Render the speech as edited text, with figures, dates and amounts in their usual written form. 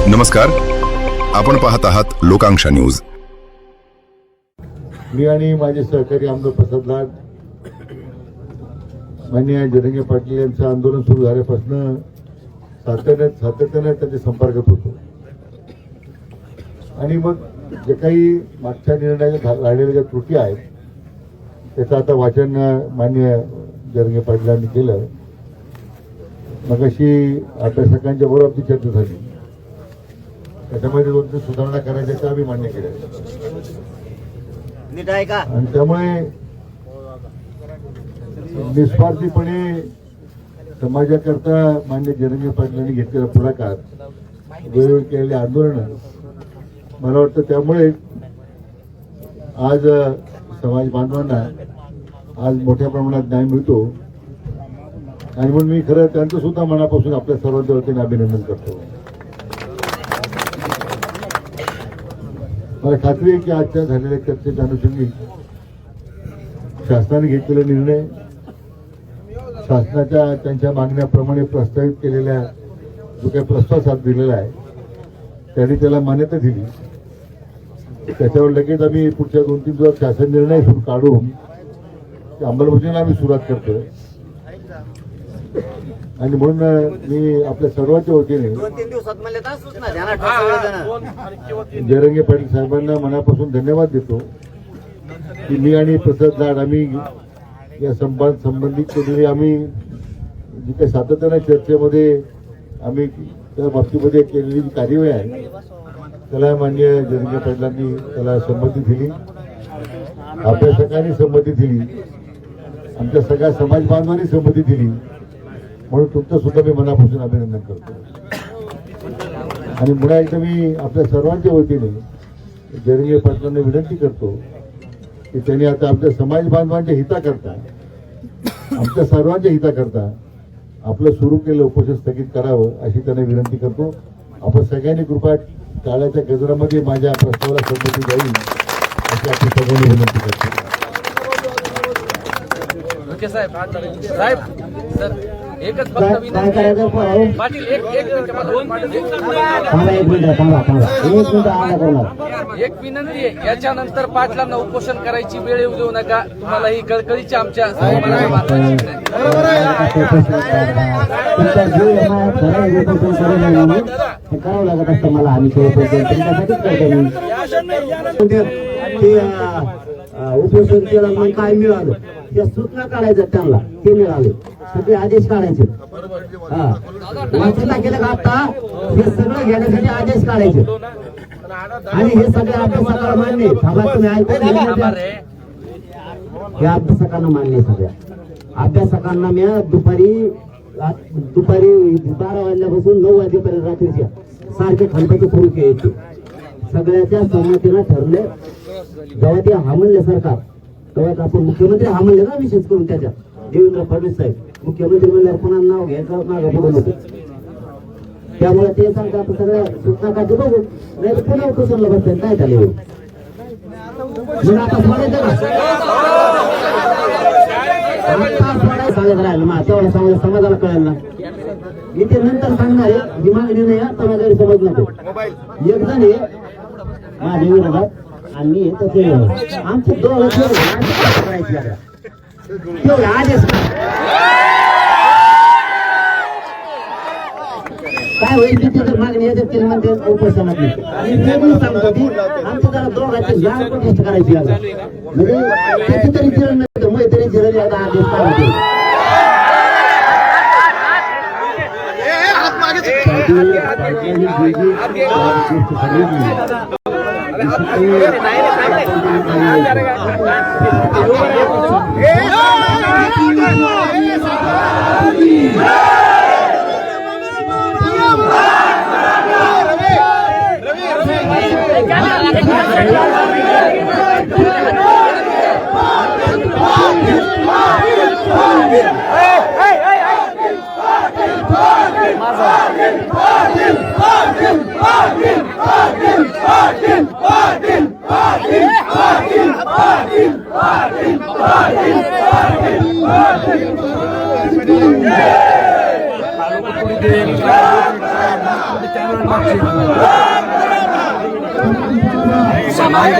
नमस्कार, आपण पाहत आहात लोकांक्षा न्यूज. मी आणि माझे सहकारी आमदार प्रसाद लाड माननीय जरांगे पाटील यांचं आंदोलन सुरू झाल्यापासून सातत्याने त्यांच्या संपर्कात होतो आणि मग जे काही मागच्या निर्णयाच्या राहिलेल्या ज्या त्रुटी आहेत त्याचं आता वाचन माननीय जरांगे पाटलांनी केलं. मग अशी अभ्यासकांच्या बरोबर आपली चर्चा झाली, त्याच्यामध्ये 2-3 सुधारणा करायच्या त्या आम्ही मान्य केल्या आणि त्यामुळे निस्वार्थीपणे समाजाकरता मान्य जरांगे पाटलांनी घेतलेला पुढाकार, वेळोवेळी केलेले आंदोलन, मला वाटतं त्यामुळे आज समाज बांधवांना आज मोठ्या प्रमाणात न्याय मिळतो आणि म्हणून मी खरं त्यांचं सुद्धा मनापासून आपल्या सर्वांच्या वतीने अभिनंदन करतो. मला खात्री आहे की आजच्या झालेल्या चर्चेच्या अनुषंगाने शासनाने घेतलेले निर्णय, शासनाच्या त्यांच्या मागण्याप्रमाणे प्रस्तावित केलेल्या जो काही प्रस्ताव साथ दिलेला आहे त्यांनी त्याला मान्यता दिली. त्याच्यावर लगेच आम्ही पुढच्या 2-3 दिवस शासन निर्णय सुरू काढून अंमलबजावणीला आम्ही सुरुवात करतोय आणि म्हणून मी आपल्या सर्वांच्या वतीने जरांगे पाटील साहेबांना मनापासून धन्यवाद देतो की मी आणि प्रसाद लाड आम्ही या संबंधित केलेली आम्ही जी काही सातत्याने चर्चेमध्ये आम्ही त्या बाबतीमध्ये केलेली जी कार्यवाही आहे त्याला माननीय जरांगे पाटलांनी त्याला संमती दिली, अभ्यासकांनी संमती दिली, आमच्या सगळ्या समाज बांधवांनी संमती दिली. म्हणून तुमचं सुद्धा मी मनापासून अभिनंदन करतो आणि पुन्हा एकदा मी आपल्या सर्वांच्या वतीने जरांगे पाटलांना विनंती करतो की त्यांनी आता आमच्या समाज बांधवांच्या हिताकरता, आमच्या सर्वांच्या हिताकरता आपलं सुरू केलेलं उपोषण स्थगित करावं अशी त्यांना विनंती करतो. आपण सगळ्यांनी कृपा टाळ्याच्या गजरामध्ये माझ्या प्रस्तावाला संमती द्यावी अशी आपण सगळ्यांनी विनंती करतो. एकच फक्त पाटील एक विनंती आहे, याच्यानंतर पाटलांना उपोषण करायची वेळ येऊ देऊ नका. तुम्हाला ही कळकळीची आमच्या करावं लागत असतं मला. आम्ही उपोषण केलं मग काय मिळालं, त्या सूचना काढायचं त्यांना, ते मिळाले सगळे आदेश काढायचे. वाचना केलं का आता हे सगळं घेण्यासाठी आदेश काढायचे आणि हे सगळे अभ्यासकाला मान्य. थांबा तुम्ही ऐकून, हे अभ्यासकांना मान्य. सगळ्या अभ्यासकांना मी दुपारी 12 वाजल्यापासून 9 वाजेपर्यंत रात्रीच्या सारखे खंडाचे सुरू केले. सगळ्याच्या संमतीनं ठरले. जेव्हा ते हा म्हणले सरकार, तेव्हा आपण मुख्यमंत्री हा म्हणले ना, विशेष करून त्याच्या देवेंद्र फडणवीस साहेब मुख्यमंत्री म्हणल्यावर पुन्हा नाव घ्यायचं, मागं पुढे नको. त्यामुळे ते सांगता आपण सगळ्या सूचना काय बघू, नाही तर पुन्हा उपोषणला बसतात. काय झाले आता सोडायचं का? सांगत राहिलं मा तेवढा समाजाला कळेल ना. इथे नंतर सांगणार आहे ही मागणी नाही, समाजाला समज नको. एक जण आहे माझ्या विरोधात आणि आमचे दोघं तेवढा आदेश काय होईल तिथे जर मागणी येतात ते म्हणते उपोषणात सांगतो की आमच्या जरा दोघांची जाण प्रतिष्ठा करायची म्हणजे त्याची तरी जिरण नाही, मैत्री जिरली आता आदेश काढतो. समाज